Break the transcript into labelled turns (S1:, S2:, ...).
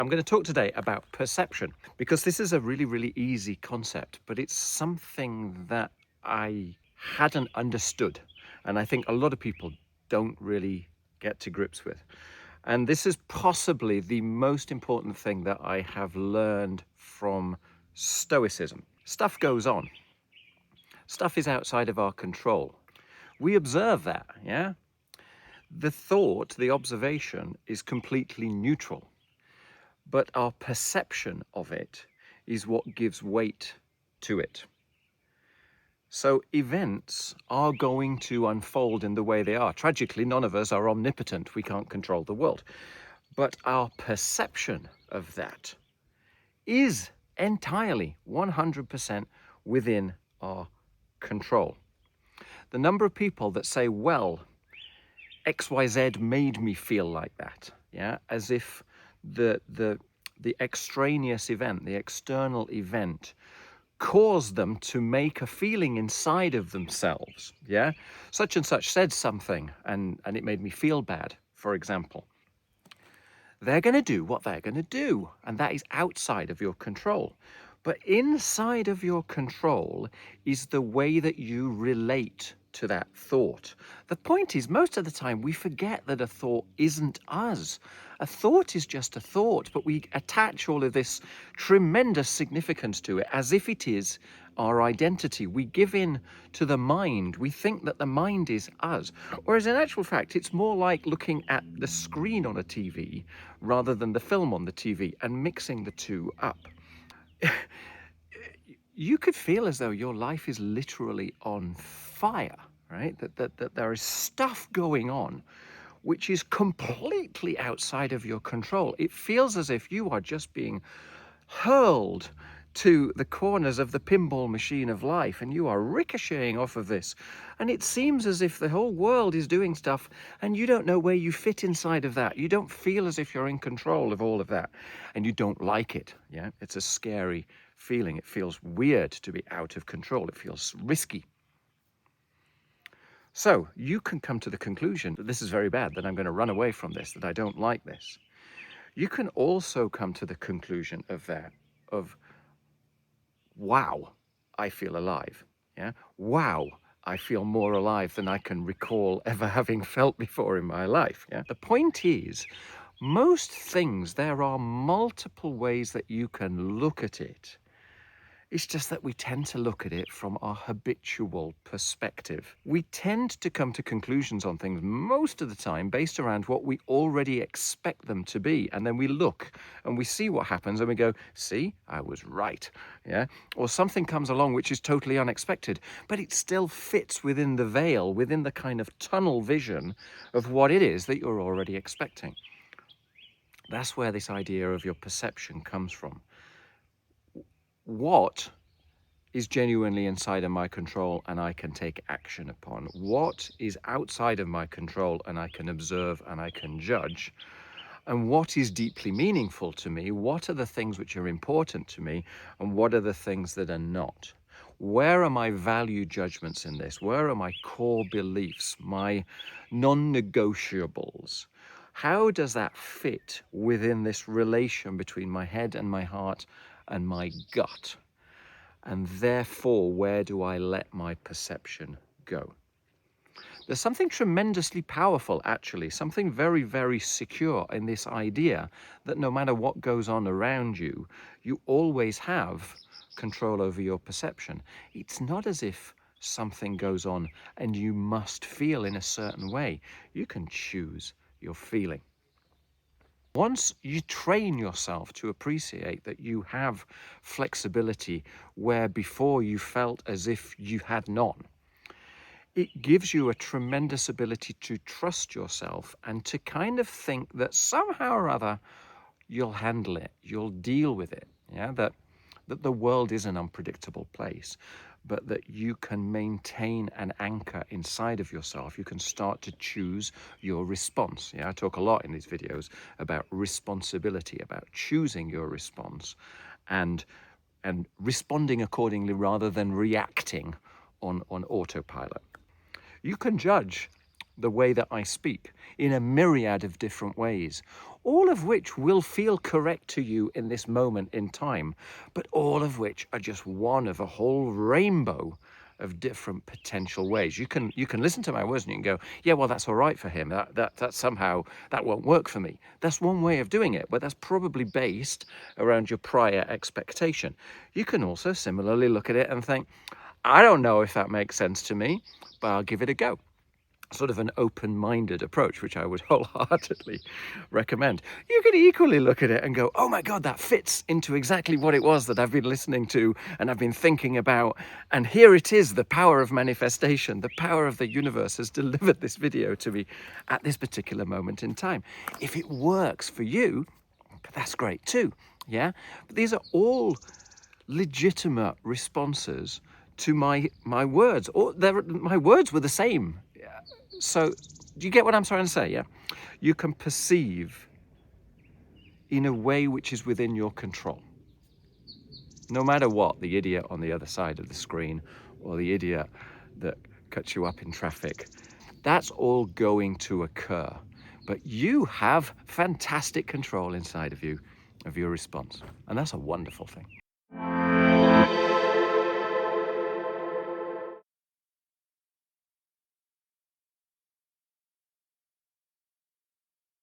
S1: I'm going to talk today about perception because this is a really, really easy concept, but it's something that I hadn't understood. And I think a lot of people don't really get to grips with. And this is possibly the most important thing that I have learned from Stoicism. Stuff goes on. Stuff is outside of our control. We observe that, yeah? The thought, the observation is completely neutral. But our perception of it is what gives weight to it. So events are going to unfold in the way they are. Tragically, none of us are omnipotent. We can't control the world. But our perception of that is entirely 100% within our control. The number of people that say, well, XYZ made me feel like that, yeah, as if the extraneous event, the external event, caused them to make a feeling inside of themselves, yeah? Such and such said something and it made me feel bad, for example. They're going to do what they're going to do, and that is outside of your control. But inside of your control is the way that you relate to that thought. The point is, most of the time we forget that a thought isn't us. A thought is just a thought, but we attach all of this tremendous significance to it as if it is our identity. We give in to the mind. We think that the mind is us. Whereas in actual fact, it's more like looking at the screen on a TV rather than the film on the TV and mixing the two up. You could feel as though your life is literally on fire, right? That there is stuff going on which is completely outside of your control. It feels as if you are just being hurled to the corners of the pinball machine of life and you are ricocheting off of this. And it seems as if the whole world is doing stuff and you don't know where you fit inside of that. You don't feel as if you're in control of all of that and you don't like it. Yeah, it's a scary feeling. It feels weird to be out of control. It feels risky. So you can come to the conclusion that this is very bad, that I'm going to run away from this, that I don't like this. You can also come to the conclusion of that, of, wow, I feel alive. Yeah. Wow, I feel more alive than I can recall ever having felt before in my life. Yeah. The point is, most things, there are multiple ways that you can look at it. It's just that we tend to look at it from our habitual perspective. We tend to come to conclusions on things most of the time based around what we already expect them to be. And then we look and we see what happens and we go, see, I was right. Yeah. Or something comes along which is totally unexpected, but it still fits within the veil, within the kind of tunnel vision of what it is that you're already expecting. That's where this idea of your perception comes from. What is genuinely inside of my control and I can take action upon? What is outside of my control and I can observe and I can judge? And what is deeply meaningful to me? What are the things which are important to me? And what are the things that are not? Where are my value judgments in this? Where are my core beliefs, my non-negotiables? How does that fit within this relation between my head and my heart and my gut? And therefore, where do I let my perception go? There's something tremendously powerful, actually, something very, very secure in this idea that no matter what goes on around you, you always have control over your perception. It's not as if something goes on and you must feel in a certain way. You can choose your feeling. Once you train yourself to appreciate that you have flexibility where before you felt as if you had none, it gives you a tremendous ability to trust yourself and to kind of think that somehow or other you'll handle it, you'll deal with it, yeah, that the world is an unpredictable place, but that you can maintain an anchor inside of yourself. You can start to choose your response. Yeah, I talk a lot in these videos about responsibility, about choosing your response and responding accordingly rather than reacting on autopilot. You can judge the way that I speak in a myriad of different ways, all of which will feel correct to you in this moment in time, but all of which are just one of a whole rainbow of different potential ways. You can listen to my words and you can go, yeah, well, that's all right for him. That somehow that won't work for me. That's one way of doing it, but that's probably based around your prior expectation. You can also similarly look at it and think, I don't know if that makes sense to me, but I'll give it a go. Sort of an open-minded approach, which I would wholeheartedly recommend. You could equally look at it and go, oh my God, that fits into exactly what it was that I've been listening to and I've been thinking about. And here it is, the power of manifestation, the power of the universe has delivered this video to me at this particular moment in time. If it works for you, that's great too, yeah? But these are all legitimate responses to my words, or my words were the same. So do you get what I'm trying to say? Yeah, you can perceive in a way which is within your control, no matter what the idiot on the other side of the screen or the idiot that cuts you up in traffic, that's all going to occur, but you have fantastic control inside of you of your response, and that's a wonderful thing.